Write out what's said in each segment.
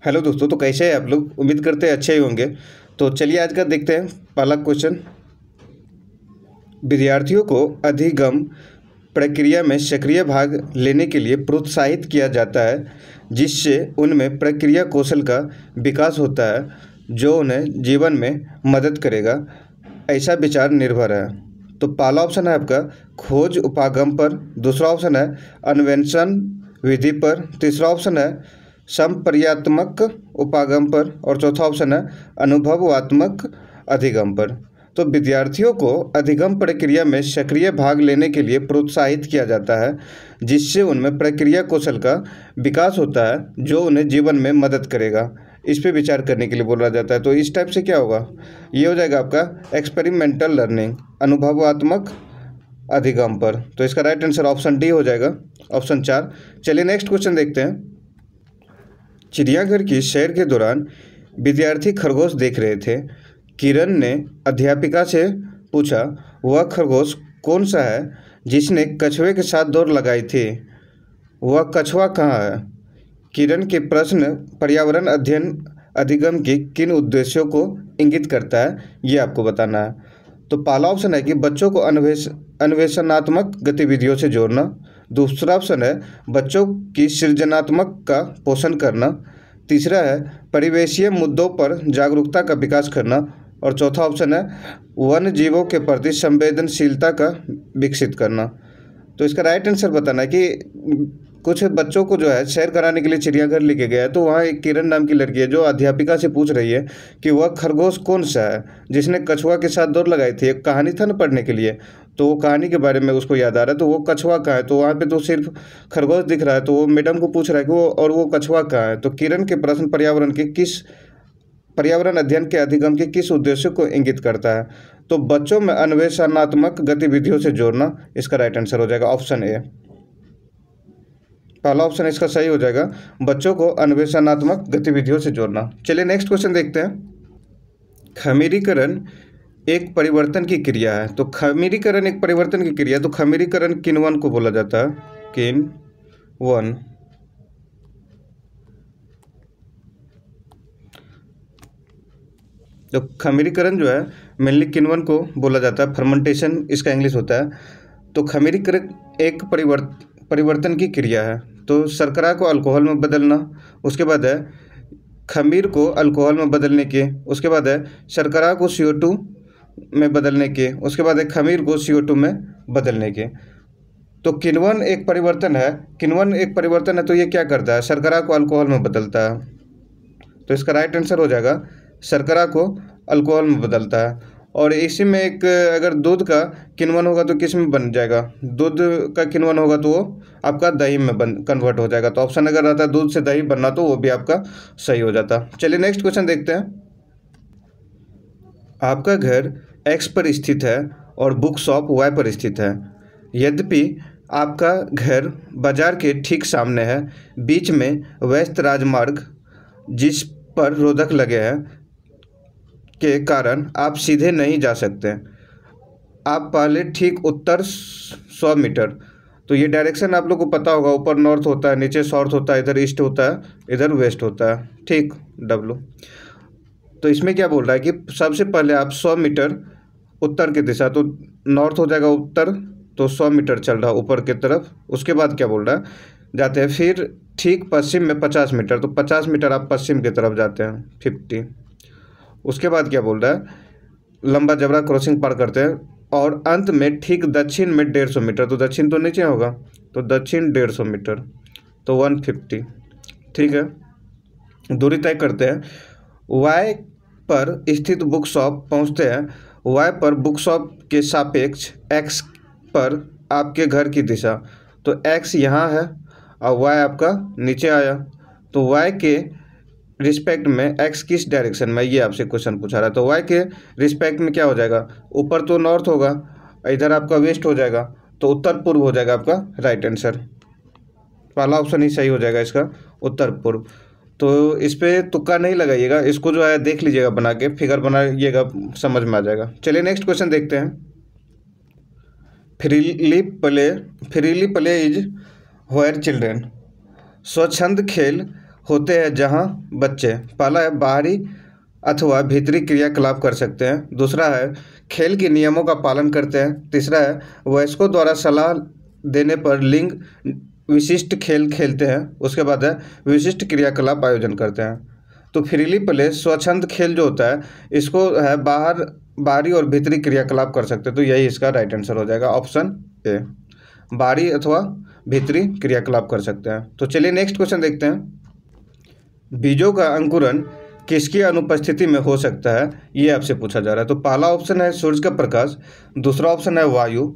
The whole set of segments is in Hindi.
हेलो दोस्तों, तो कैसे हैं आप लोग। उम्मीद करते हैं अच्छे ही होंगे। तो चलिए आज का देखते हैं पहला क्वेश्चन। विद्यार्थियों को अधिगम प्रक्रिया में सक्रिय भाग लेने के लिए प्रोत्साहित किया जाता है, जिससे उनमें प्रक्रिया कौशल का विकास होता है जो उन्हें जीवन में मदद करेगा। ऐसा विचार निर्भर है। तो पहला ऑप्शन है आपका खोज उपागम पर, दूसरा ऑप्शन है अन्वेषण विधि पर, तीसरा ऑप्शन है संपर्यात्मक उपागम पर और चौथा ऑप्शन है अनुभवात्मक अधिगम पर। तो विद्यार्थियों को अधिगम प्रक्रिया में सक्रिय भाग लेने के लिए प्रोत्साहित किया जाता है, जिससे उनमें प्रक्रिया कौशल का विकास होता है जो उन्हें जीवन में मदद करेगा। इस पे विचार करने के लिए बोला जाता है। तो इस टाइप से क्या होगा, ये हो जाएगा आपका एक्सपेरिमेंटल लर्निंग, अनुभवात्मक अधिगम पर। तो इसका राइट आंसर ऑप्शन डी हो जाएगा, ऑप्शन 4। चलिए नेक्स्ट क्वेश्चन देखते हैं। चिड़ियाघर की सैर के दौरान विद्यार्थी खरगोश देख रहे थे। किरण ने अध्यापिका से पूछा, वह खरगोश कौन सा है जिसने कछुए के साथ दौड़ लगाई थी? वह कछुआ कहाँ है? किरण के प्रश्न पर्यावरण अध्ययन अधिगम के किन उद्देश्यों को इंगित करता है, ये आपको बताना है। तो पहला ऑप्शन है कि बच्चों को अन्वेषणात्मक गतिविधियों से जोड़ना, दूसरा ऑप्शन है बच्चों की सृजनात्मक का पोषण करना, तीसरा है परिवेशीय मुद्दों पर जागरूकता का विकास करना और चौथा ऑप्शन है वन्य जीवों के प्रति संवेदनशीलता का विकसित करना। तो इसका राइट आंसर बताना है कि कुछ बच्चों को जो है सैर कराने के लिए चिड़ियाघर लेके गया है, तो वहाँ एक किरण नाम की लड़की है जो अध्यापिका से पूछ रही है कि वह खरगोश कौन सा है जिसने कछुआ के साथ दौड़ लगाई थी। एक कहानी था ना पढ़ने के लिए, तो वो कहानी के बारे में उसको याद आ रहा है। तो वो कछुआ कहाँ है, तो वहाँ पे तो सिर्फ खरगोश दिख रहा है। तो वो मैडम को पूछ रहा है कि वो कछुआ कहाँ है। तो किरण के प्रश्न पर्यावरण अध्ययन के अधिगम के किस उद्देश्य को इंगित करता है? तो बच्चों में अन्वेषणात्मक गतिविधियों से जोड़ना, इसका राइट आंसर हो जाएगा ऑप्शन ए। पहला ऑप्शन इसका सही हो जाएगा, बच्चों को अन्वेषणात्मक गतिविधियों से जोड़ना। चलिए नेक्स्ट क्वेश्चन देखते हैं। खमीरीकरण एक परिवर्तन की क्रिया है। तो खमीरीकरण एक परिवर्तन की क्रिया है, तो खमीरीकरण किण्वन को बोला जाता है, किण्वन। तो खमीरीकरण जो है मेनली किण्वन को बोला जाता है, फर्मेंटेशन इसका इंग्लिश होता है। तो खमीरीकरण एक परिवर्तन की क्रिया है। तो शर्करा को अल्कोहल में बदलना, उसके बाद है खमीर को अल्कोहल में बदलने के, उसके बाद है शर्करा को CO2 में बदलने के, उसके बाद है खमीर को CO2 में बदलने के। तो किण्वन एक परिवर्तन है, तो ये क्या करता है, शर्करा को अल्कोहल में बदलता है। तो इसका राइट आंसर हो जाएगा शर्करा को अल्कोहल में बदलता है। और इसी में एक अगर दूध का किण्वन होगा तो किस में बन जाएगा, दूध का किण्वन होगा तो वो आपका दही में कन्वर्ट हो जाएगा। तो ऑप्शन अगर रहता है दूध से दही बनना, तो वो भी आपका सही हो जाता। चलिए नेक्स्ट क्वेश्चन देखते हैं। आपका घर X पर स्थित है और बुक शॉप Y पर स्थित है। यद्यपि आपका घर बाजार के ठीक सामने है, बीच में व्यस्त राजमार्ग जिस पर रोधक लगे हैं के कारण आप सीधे नहीं जा सकते। आप पहले ठीक उत्तर 100 मीटर, तो ये डायरेक्शन आप लोग को पता होगा, ऊपर नॉर्थ होता है, नीचे साउथ होता है, इधर ईस्ट होता है, इधर वेस्ट होता है, ठीक W। तो इसमें क्या बोल रहा है कि सबसे पहले आप 100 मीटर उत्तर की दिशा, तो नॉर्थ हो जाएगा उत्तर, तो 100 मीटर चल रहा ऊपर की तरफ। उसके बाद क्या बोल रहा है, जाते हैं फिर ठीक पश्चिम में 50 मीटर, तो 50 मीटर आप पश्चिम की तरफ जाते हैं, 50। उसके बाद क्या बोल रहा है, लंबा जबरा क्रॉसिंग पार करते हैं और अंत में ठीक दक्षिण में 150 मीटर, तो दक्षिण तो नीचे होगा, तो दक्षिण 150 मीटर, तो 150। ठीक है, दूरी तय करते हैं। Y पर स्थित बुक शॉप पहुंचते हैं। Y पर बुक शॉप के सापेक्ष X पर आपके घर की दिशा, तो X यहाँ है और Y आपका नीचे आया, तो Y के रिस्पेक्ट में X किस डायरेक्शन में, ये आपसे क्वेश्चन पूछा रहा है। तो Y के रिस्पेक्ट में क्या हो जाएगा, ऊपर तो नॉर्थ होगा, इधर आपका वेस्ट हो जाएगा, तो उत्तर पूर्व हो जाएगा आपका राइट आंसर। पहला ऑप्शन ही सही हो जाएगा इसका, उत्तर पूर्व। तो इस पर तुक्का नहीं लगाइएगा, इसको जो है देख लीजिएगा, बना के फिगर बनाइएगा, समझ में आ जाएगा। चलिए नेक्स्ट क्वेश्चन देखते हैं। Freely play is where children. स्वच्छंद खेल होते हैं जहां बच्चे, पहला है बाहरी अथवा भीतरी क्रियाकलाप कर सकते हैं, दूसरा है खेल के नियमों का पालन करते हैं, तीसरा है वयस्कों द्वारा सलाह देने पर लिंग विशिष्ट खेल खेलते हैं, उसके बाद है विशिष्ट क्रियाकलाप आयोजन करते हैं। तो फ्रीली प्ले स्वच्छंद खेल जो होता है इसको है बाहरी और भीतरी क्रियाकलाप कर सकते हैं, तो यही इसका राइट आंसर हो जाएगा ऑप्शन ए, बाहरी अथवा भीतरी क्रियाकलाप कर सकते हैं। तो चलिए नेक्स्ट क्वेश्चन देखते हैं। बीजों का अंकुरण किसकी अनुपस्थिति में हो सकता है, ये आपसे पूछा जा रहा है। तो पहला ऑप्शन है सूरज का प्रकाश, दूसरा ऑप्शन है वायु,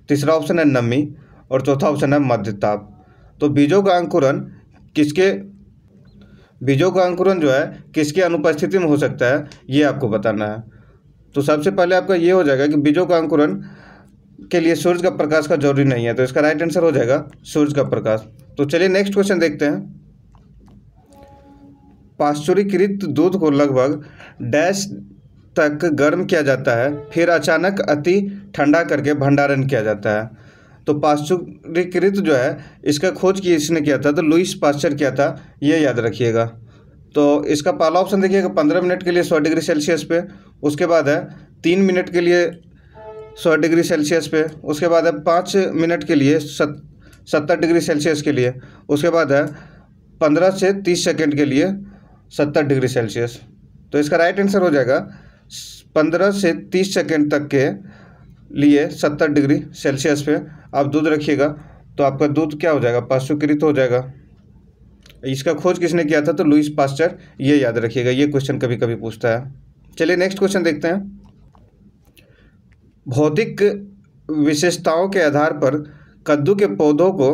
तीसरा ऑप्शन है नमी और चौथा ऑप्शन है मध्य ताप। तो बीजों का अंकुरण जो है किसकी अनुपस्थिति में हो सकता है, ये आपको बताना है। तो सबसे पहले आपका ये हो जाएगा कि बीजों का अंकुरण के लिए सूरज का प्रकाश का जरूरी नहीं है, तो इसका राइट आंसर हो जाएगा सूरज का प्रकाश। तो चलिए नेक्स्ट क्वेश्चन देखते हैं। पाश्चुरीकृत दूध को लगभग डैश तक गर्म किया जाता है, फिर अचानक अति ठंडा करके भंडारण किया जाता है। तो पाश्चुरीकृत जो है इसका खोज किसने किया था, तो लुईस पाश्चर किया था, ये याद रखिएगा। तो इसका पहला ऑप्शन देखिएगा 15 मिनट के लिए 100 डिग्री सेल्सियस पे, उसके बाद है 3 मिनट के लिए 100 डिग्री सेल्सियस पे, उसके बाद है 5 मिनट के लिए 70 डिग्री सेल्सियस के लिए, उसके बाद है 15 से 30 सेकेंड के लिए 70 डिग्री सेल्सियस। तो इसका राइट आंसर हो जाएगा 15 से 30 सेकेंड तक के लिए 70 डिग्री सेल्सियस पे आप दूध रखिएगा, तो आपका दूध क्या हो जाएगा, पाश्चुरीकृत हो जाएगा। इसका खोज किसने किया था, तो लुईस पाश्चर, ये याद रखिएगा, ये क्वेश्चन कभी कभी पूछता है। चलिए नेक्स्ट क्वेश्चन देखते हैं। भौतिक विशेषताओं के आधार पर कद्दू के पौधों को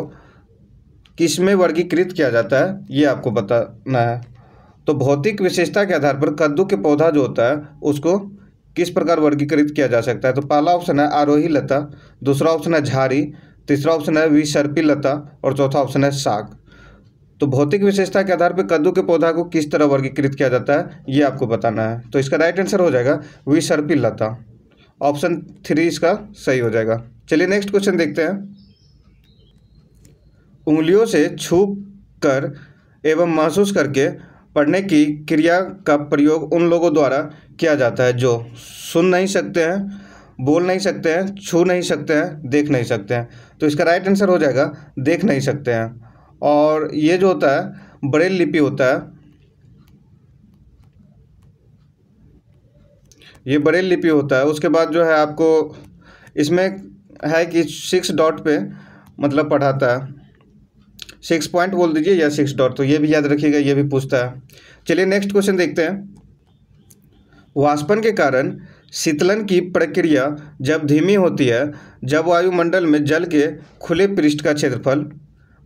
किसमें वर्गीकृत किया जाता है, ये आपको बताना है। तो भौतिक विशेषता के आधार पर कद्दू के पौधा जो होता है उसको किस प्रकार वर्गीकृत किया जा सकता है। तो पहला ऑप्शन है आरोही लता, दूसरा ऑप्शन है झाड़ी, तीसरा ऑप्शन है विसर्पी लता और चौथा ऑप्शन है साग। तो भौतिक विशेषता के आधार पर कद्दू के पौधा को किस तरह वर्गीकृत किया जाता है, ये आपको बताना है। तो इसका राइट आंसर हो जाएगा विसर्पी लता, ऑप्शन 3 इसका सही हो जाएगा। चलिए नेक्स्ट क्वेश्चन देखते हैं। उंगलियों से छू कर एवं महसूस करके पढ़ने की क्रिया का प्रयोग उन लोगों द्वारा किया जाता है जो सुन नहीं सकते हैं, बोल नहीं सकते हैं, छू नहीं सकते हैं, देख नहीं सकते हैं। तो इसका राइट आंसर हो जाएगा देख नहीं सकते हैं। और ये जो होता है ब्रेल लिपि होता है, ये ब्रेल लिपि होता है। उसके बाद जो है आपको इसमें है कि 6 डॉट पे मतलब पढ़ाता है, 6 पॉइंट बोल दीजिए या 6 डॉट, तो ये भी याद रखिएगा, ये भी पूछता है। चलिए नेक्स्ट क्वेश्चन देखते हैं। वाष्पन के कारण शीतलन की प्रक्रिया जब धीमी होती है, जब वायुमंडल में जल के खुले पृष्ठ का क्षेत्रफल,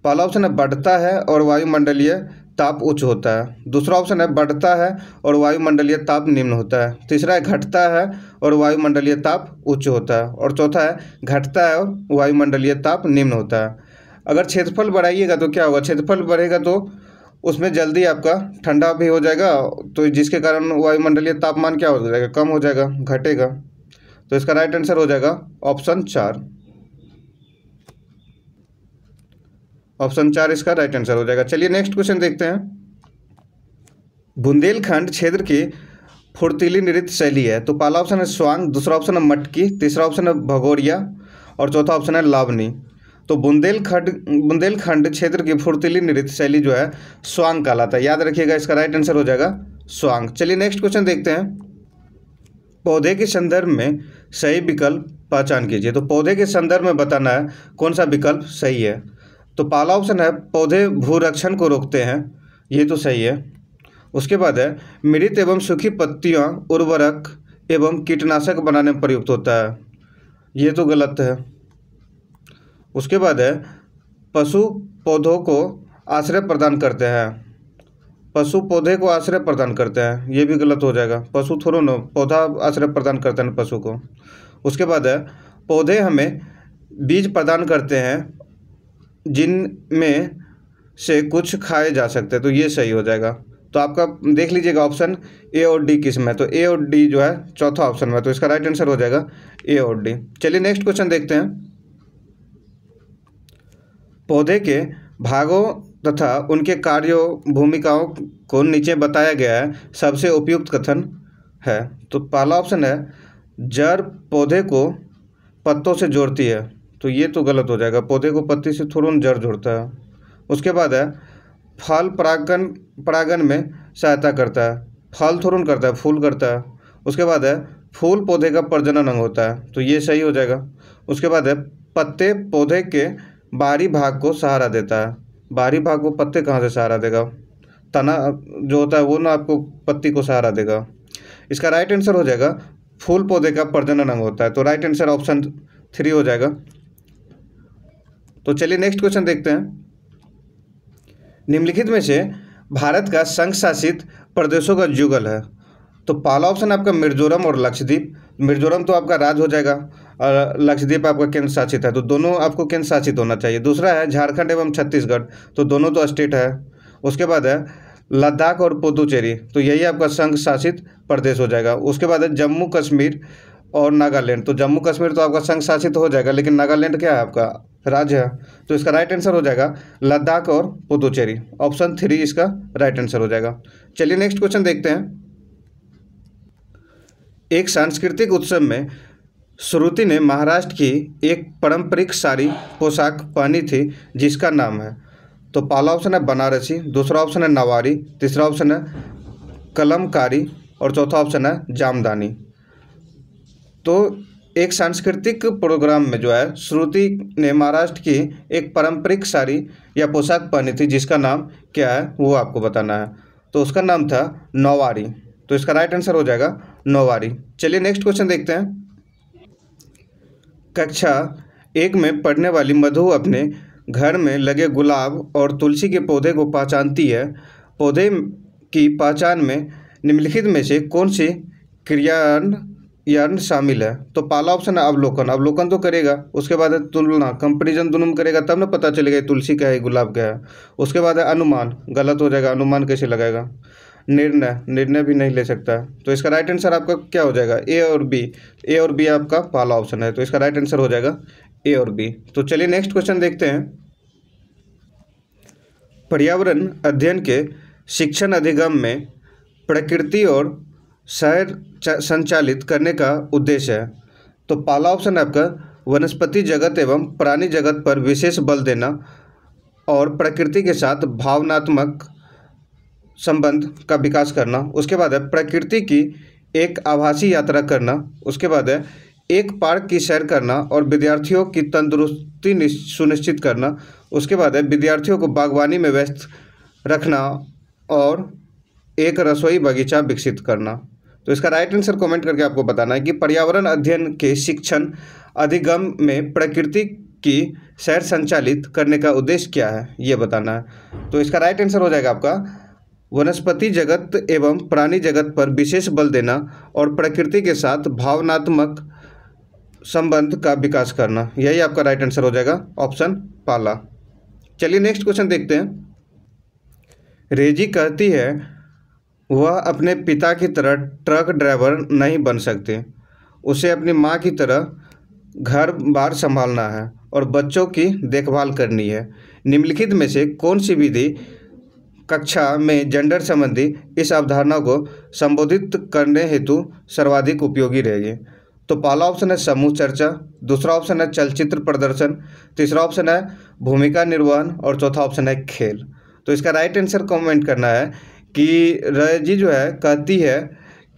पहला ऑप्शन है बढ़ता है और वायुमंडलीय ताप उच्च होता है, दूसरा ऑप्शन है बढ़ता है और वायुमंडलीय ताप निम्न होता है, तीसरा है घटता है और वायुमंडलीय ताप उच्च होता है और चौथा है घटता है और वायुमंडलीय ताप निम्न होता है। अगर क्षेत्रफल बढ़ाइएगा तो क्या होगा, क्षेत्रफल बढ़ेगा तो उसमें जल्दी आपका ठंडा भी हो जाएगा, तो जिसके कारण वायुमंडलीय तापमान क्या हो जाएगा, कम हो जाएगा, घटेगा। तो इसका राइट आंसर हो जाएगा ऑप्शन 4, ऑप्शन 4 इसका राइट आंसर हो जाएगा। चलिए नेक्स्ट क्वेश्चन देखते हैं। बुंदेलखंड क्षेत्र की फुर्तीली नृत्य शैली है, तो पहला ऑप्शन है स्वांग, दूसरा ऑप्शन है मटकी, तीसरा ऑप्शन है भगोरिया और चौथा ऑप्शन है लावनी। तो बुंदेलखंड क्षेत्र की फुर्तीली नृत्य शैली जो है स्वांग कहलाता है, याद रखिएगा, इसका राइट आंसर हो जाएगा स्वांग। चलिए नेक्स्ट क्वेश्चन देखते हैं। पौधे के संदर्भ में सही विकल्प पहचान कीजिए। तो पौधे के संदर्भ में बताना है कौन सा विकल्प सही है। तो पहला ऑप्शन है पौधे भूरक्षण को रोकते हैं, ये तो सही है। उसके बाद है मृत एवं सूखी पत्तियां उर्वरक एवं कीटनाशक बनाने में प्रयुक्त होता है, ये तो गलत है। उसके बाद है पशु पौधों को आश्रय प्रदान करते हैं, पशु पौधे को आश्रय प्रदान करते हैं, ये भी गलत हो जाएगा, पशु थोड़ा ना, पौधा आश्रय प्रदान करते हैं पशु को। उसके बाद है पौधे हमें बीज प्रदान करते हैं जिनमें से कुछ खाए जा सकते हैं, तो ये सही हो जाएगा। तो आपका देख लीजिएगा ऑप्शन ए और डी किस में, तो ए और डी जो है चौथा ऑप्शन में, तो इसका राइट आंसर हो जाएगा ए और डी। चलिए नेक्स्ट क्वेश्चन देखते हैं। पौधे के भागों तथा उनके कार्यों भूमिकाओं को नीचे बताया गया है सबसे उपयुक्त कथन है। तो पहला ऑप्शन है जड़ पौधे को पत्तों से जोड़ती है, तो ये तो गलत हो जाएगा, पौधे को पत्ती से थोड़ा जड़ जोड़ता है। उसके बाद है फल परागण में सहायता करता है, फल थोड़ा करता है, फूल करता है। उसके बाद है फूल पौधे का प्रजनन अंग होता है, तो ये सही हो जाएगा। उसके बाद है पत्ते पौधे के बाहरी भाग को सहारा देता है, बाहरी भाग को पत्ते कहाँ से सहारा देगा, तना जो होता है वो ना आपको पत्ती को सहारा देगा। इसका राइट आंसर हो जाएगा फूल पौधे का प्रजनन अंग होता है, तो राइट आंसर ऑप्शन 3 हो जाएगा। तो चलिए नेक्स्ट क्वेश्चन देखते हैं। निम्नलिखित में से भारत का संघ शासित प्रदेशों का युगल है। तो पहला ऑप्शन आपका मिजोरम और लक्षद्वीप। मिजोरम तो आपका राज्य हो जाएगा और लक्षद्वीप आपका केंद्र शासित है, तो दोनों आपको केंद्र शासित होना चाहिए। दूसरा है झारखंड एवं छत्तीसगढ़, तो दोनों तो स्टेट है। उसके बाद है लद्दाख और पुदुचेरी, तो यही आपका संघ शासित प्रदेश हो जाएगा। उसके बाद है जम्मू कश्मीर और नागालैंड, तो जम्मू कश्मीर तो आपका संघ शासित हो जाएगा, लेकिन नागालैंड क्या है आपका राज्य है, तो इसका राइट आंसर हो जाएगा लद्दाख और पुदुचेरी। ऑप्शन 3 इसका राइट आंसर हो जाएगा। चलिए नेक्स्ट क्वेश्चन देखते हैं। एक सांस्कृतिक उत्सव में श्रुति ने महाराष्ट्र की एक पारंपरिक साड़ी पोशाक पहनी थी जिसका नाम है। तो पहला ऑप्शन है बनारसी, दूसरा ऑप्शन है नवारी, तीसरा ऑप्शन है कलमकारी और चौथा ऑप्शन है जामदानी। तो एक सांस्कृतिक प्रोग्राम में जो है श्रुति ने महाराष्ट्र की एक पारंपरिक साड़ी या पोशाक पहनी थी जिसका नाम क्या है वो आपको बताना है। तो उसका नाम था नौवारी, तो इसका राइट आंसर हो जाएगा नौवारी। चलिए नेक्स्ट क्वेश्चन देखते हैं। कक्षा 1 में पढ़ने वाली मधु अपने घर में लगे गुलाब और तुलसी के पौधे को पहचानती है। पौधे की पहचान में निम्नलिखित में से कौन सी क्रियान्वयन शामिल है। तो पहला ऑप्शन है अवलोकन, अवलोकन तो करेगा। उसके बाद है तुलना, कंपेरिजन दोनों में करेगा तब ना पता चलेगा तुलसी क्या है गुलाब क्या है। उसके बाद है अनुमान, गलत हो जाएगा, अनुमान कैसे लगाएगा। निर्णय, निर्णय भी नहीं ले सकता है। तो इसका राइट आंसर आपका क्या हो जाएगा ए और बी। ए और बी आपका पहला ऑप्शन है, तो इसका राइट आंसर हो जाएगा ए और बी। तो चलिए नेक्स्ट क्वेश्चन देखते हैं। पर्यावरण अध्ययन के शिक्षण अधिगम में प्रकृति और शहर संचालित करने का उद्देश्य है। तो पहला ऑप्शन है आपका वनस्पति जगत एवं प्राणी जगत पर विशेष बल देना और प्रकृति के साथ भावनात्मक संबंध का विकास करना। उसके बाद है प्रकृति की एक आभासी यात्रा करना। उसके बाद है एक पार्क की सैर करना और विद्यार्थियों की तंदुरुस्ती सुनिश्चित करना। उसके बाद है विद्यार्थियों को बागवानी में व्यस्त रखना और एक रसोई बगीचा विकसित करना। तो इसका राइट आंसर कमेंट करके आपको बताना है कि पर्यावरण अध्ययन के शिक्षण अधिगम में प्रकृति की सैर संचालित करने का उद्देश्य क्या है ये बताना है। तो इसका राइट आंसर हो जाएगा आपका वनस्पति जगत एवं प्राणी जगत पर विशेष बल देना और प्रकृति के साथ भावनात्मक संबंध का विकास करना, यही आपका राइट आंसर हो जाएगा ऑप्शन पहला। चलिए नेक्स्ट क्वेश्चन देखते हैं। रेजी कहती है वह अपने पिता की तरह ट्रक ड्राइवर नहीं बन सकते, उसे अपनी माँ की तरह घर बार संभालना है और बच्चों की देखभाल करनी है। निम्नलिखित में से कौन सी विधि कक्षा में जेंडर संबंधी इस अवधारणा को संबोधित करने हेतु सर्वाधिक उपयोगी रहेगी। तो पहला ऑप्शन है समूह चर्चा, दूसरा ऑप्शन है चलचित्र प्रदर्शन, तीसरा ऑप्शन है भूमिका निर्वहन और चौथा ऑप्शन है खेल। तो इसका राइट आंसर कमेंट करना है कि रजी जो है कहती है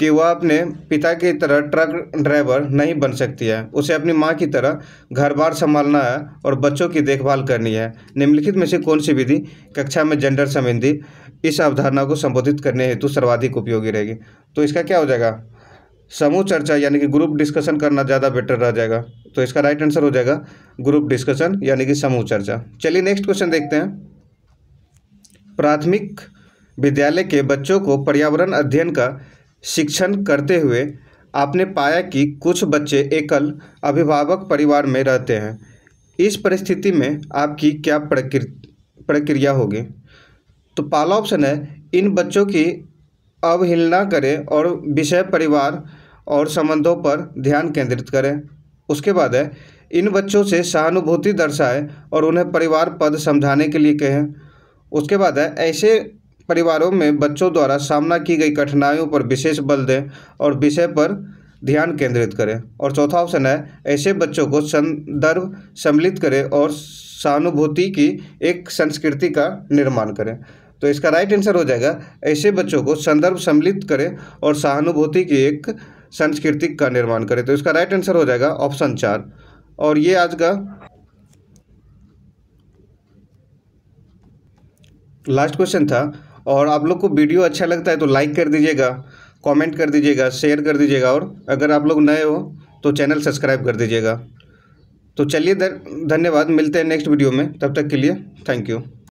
कि वह अपने पिता की तरह ट्रक ड्राइवर नहीं बन सकती है, उसे अपनी माँ की तरह घर बार संभालना है और बच्चों की देखभाल करनी है। निम्नलिखित में से कौन सी विधि कक्षा में जेंडर संबंधी इस अवधारणा को संबोधित करने हेतु सर्वाधिक उपयोगी रहेगी। तो इसका क्या हो जाएगा समूह चर्चा यानी कि ग्रुप डिस्कशन करना ज़्यादा बेटर रह जाएगा। तो इसका राइट आंसर हो जाएगा ग्रुप डिस्कशन यानी कि समूह चर्चा। चलिए नेक्स्ट क्वेश्चन देखते हैं। प्राथमिक विद्यालय के बच्चों को पर्यावरण अध्ययन का शिक्षण करते हुए आपने पाया कि कुछ बच्चे एकल अभिभावक परिवार में रहते हैं। इस परिस्थिति में आपकी क्या प्रक्रिया होगी। तो पहला ऑप्शन है इन बच्चों की अवहेलना करें और विषय परिवार और संबंधों पर ध्यान केंद्रित करें। उसके बाद है इन बच्चों से सहानुभूति दर्शाएं और उन्हें परिवार पद समझाने के लिए कहें। उसके बाद है ऐसे परिवारों में बच्चों द्वारा सामना की गई कठिनाइयों पर विशेष बल दें और विषय पर ध्यान केंद्रित करें। और चौथा ऑप्शन है ऐसे बच्चों को संदर्भ सम्मिलित करें और सहानुभूति की एक संस्कृति का निर्माण करें। तो इसका राइट आंसर हो जाएगा ऐसे बच्चों को संदर्भ सम्मिलित करें और सहानुभूति की एक संस्कृति का निर्माण करें। तो इसका राइट आंसर हो जाएगा ऑप्शन 4। और ये आज का लास्ट क्वेश्चन था। और आप लोग को वीडियो अच्छा लगता है तो लाइक कर दीजिएगा, कमेंट कर दीजिएगा, शेयर कर दीजिएगा, और अगर आप लोग नए हो तो चैनल सब्सक्राइब कर दीजिएगा। तो चलिए धन्यवाद, मिलते हैं नेक्स्ट वीडियो में, तब तक के लिए थैंक यू।